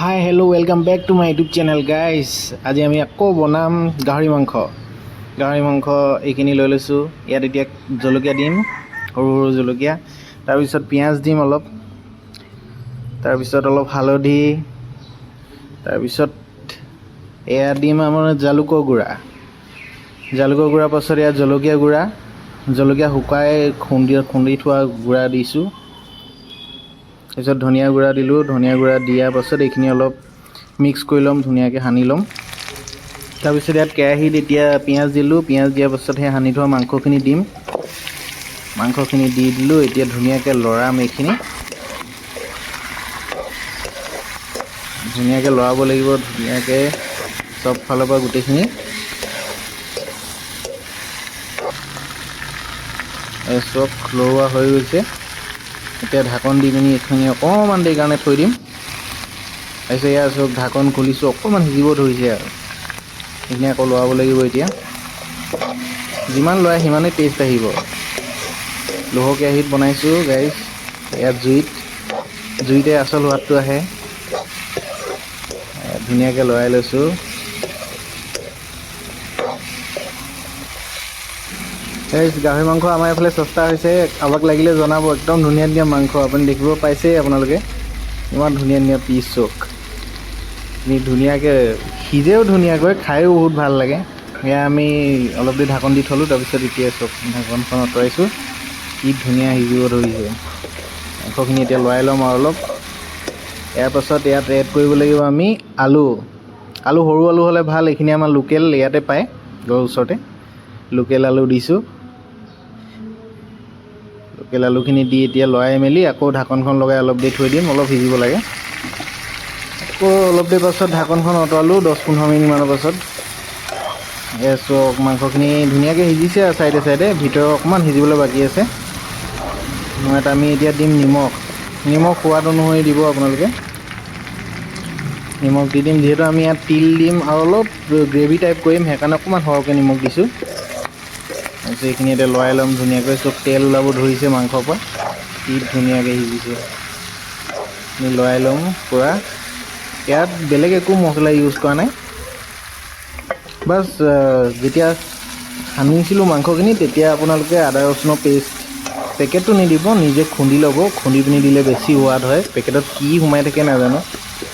High hello' welcome back to my YouTube channel guys. আজি আমি আকৌ বনাম গাহৰি মাংস এইখিনি লৈ লৈছোঁ। ইয়াত এতিয়া জলকীয়া দিম, সৰু সৰু জলকীয়া, তাৰপিছত পিঁয়াজ দিম অলপ, তাৰপিছত অলপ হালধি, তাৰপিছত এয়া দিম আমাৰ জালুকৰ গুড়া পাছত ইয়াত জলকীয়া শুকাই খুন্দি থোৱা গুড়া দিছোঁ। তাৰপিছত ধনিয়া গুড়া দিলোঁ। ধনিয়া গুড়া দিয়াৰ পাছত এইখিনি অলপ মিক্স কৰি ল'ম, ধুনীয়াকৈ সানি ল'ম। তাৰপিছত ইয়াত কেৰাহীত এতিয়া পিঁয়াজ দিলোঁ। পিঁয়াজ দিয়াৰ পাছত সেই সানি থোৱা মাংসখিনি দিম। মাংসখিনি দি দিলোঁ। এতিয়া ধুনীয়াকৈ লৰাম। এইখিনি ধুনীয়াকৈ লৰাব লাগিব, ধুনীয়াকৈ চব ফালৰ পৰা গোটেইখিনি। চব লৰোৱা হৈ গৈছে। এতিয়া ঢাকন দি পিনি এইখিনি অকণমান দেৰি কাৰণে থৈ দিম। তাৰপিছত এয়া চব ঢাকন খুলিছোঁ, অকণমান সিজিব ধৰিছে আৰু এইখিনি আকৌ লৰাব লাগিব। এতিয়া যিমান লৰাই সিমানেই টেষ্ট আহিব। লোহাৰ কেৰাহীত বনাইছোঁ গাইজ, ইয়াত জুইতে আচল সোৱাদটো আহে। ধুনীয়াকৈ লৰাই লৈছোঁ। গাহৰি মাংস আমাৰ এইফালে সস্তা হৈছে, কাৰোবাক লাগিলে জনাব। একদম ধুনীয়া ধুনীয়া মাংস আপুনি দেখিব পাইছেই, আপোনালোকে ইমান ধুনীয়া ধুনীয়া পিচ চক ধুনীয়াকৈ সিজেও ধুনীয়াকৈ, খায়ো বহুত ভাল লাগে। এয়া আমি অলপ দেৰি ঢাকন দি থ'লোঁ। তাৰপিছত এতিয়া চব ঢাকনখন আঁতৰাইছোঁ। কি ধুনীয়া সিজিব ধৰিছে মাংসখিনি। এতিয়া লৰাই ল'ম আৰু অলপ। ইয়াৰ পাছত ইয়াত এড কৰিব লাগিব আমি আলু সৰু আলু হ'লে ভাল। এইখিনি আমাৰ লোকেল ইয়াতে পায়, ঘৰৰ ওচৰতে লোকেল আলু দিছোঁ। লোকেল আলুখিনি দি এতিয়া লৰাই মেলি আকৌ ঢাকনখন লগাই অলপ দেৰি থৈ দিম, অলপ সিজিব লাগে। আকৌ অলপ দেৰি পাছত ঢাকনখন আঁতৰালোঁ, 10-15 মিনিটমানৰ পাছত। চক মাংসখিনি ধুনীয়াকৈ সিজিছে আৰু চাইডে ভিতৰত অকণমান সিজিবলৈ বাকী আছে। ইয়াত আমি এতিয়া দিম নিমখ সোৱাদ অনুসৰি দিব আপোনালোকে। নিমখ দি দিম, যিহেতু আমি ইয়াত তিল দিম আৰু অলপ গ্ৰেভি টাইপ কৰিম, সেইকাৰণে অকণমান সৰহকৈ নিমখ দিছোঁ। তাৰপিছত এইখিনি এতিয়া লৰাই ল'ম ধুনীয়াকৈ। চব তেল ওলাব ধৰিছে মাংসৰ পৰা, কি ধুনীয়াকৈ সিজিছে। লৰাই ল'ম পূৰা। ইয়াত বেলেগ একো মছলা ইউজ কৰা নাই। বাছ যেতিয়া সানিছিলোঁ মাংসখিনি, তেতিয়া আপোনালোকে আদা ৰচুনৰ পেকেটটো নিদিব, নিজে খুন্দি ল'ব। খুন্দি পিনি দিলে বেছি সোৱাদ হয়। পেকেটত কি সোমাই থাকে নাজানো,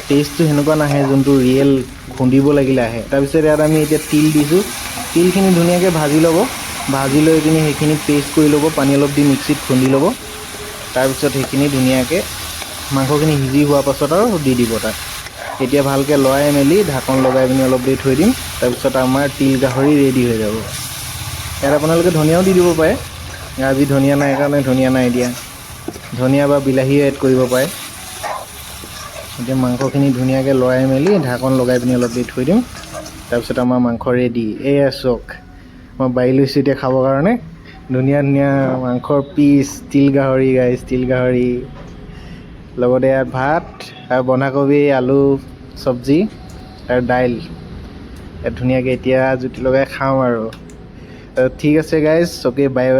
টেষ্টটো সেনেকুৱা নাহে যোনটো ৰিয়েল খুন্দিব লাগিলে আহে। তাৰপিছত ইয়াত আমি এতিয়া তিল দিছোঁ। তিলখিনি ধুনীয়াকৈ ভাজি ল'ব। ভাজি লৈ পিনি সেইখিনি পেষ্ট কৰি ল'ব, পানী অলপ দি মিক্সিত খুন্দি ল'ব। তাৰপিছত সেইখিনি ধুনীয়াকৈ মাংসখিনি সিজি হোৱাৰ পাছত আৰু দি দিব তাত। এতিয়া ভালকৈ লৰাই মেলি ঢাকন লগাই পিনি অলপ দেৰি থৈ দিম। তাৰপিছত আমাৰ তিল গাহৰি ৰেডি হৈ যাব। ইয়াত আপোনালোকে ধনিয়াও দি দিব পাৰে। আজি ধনিয়া নাই কাৰণে ধনিয়া নাই দিয়া, ধনিয়া বা বিলাহীও এড কৰিব পাৰে। এতিয়া মাংসখিনি ধুনীয়াকৈ লৰাই মেলি ঢাকন লগাই পিনি অলপ দেৰি থৈ দিম। তাৰপিছত আমাৰ মাংস ৰেডি। এয়া চক মই বাঢ়ি লৈছোঁ এতিয়া খাবৰ কাৰণে। ধুনীয়া ধুনীয়া মাংসৰ পিচ, তিল গাহৰি গাইজ, তিল গাহৰি লগতে ইয়াত ভাত আৰু বন্ধাকবি আলু চব্জি আৰু দাইল। ধুনীয়াকৈ এতিয়া জুতি লগাই খাওঁ আৰু। ঠিক আছে গাইজ, অ'কে বাই বাই।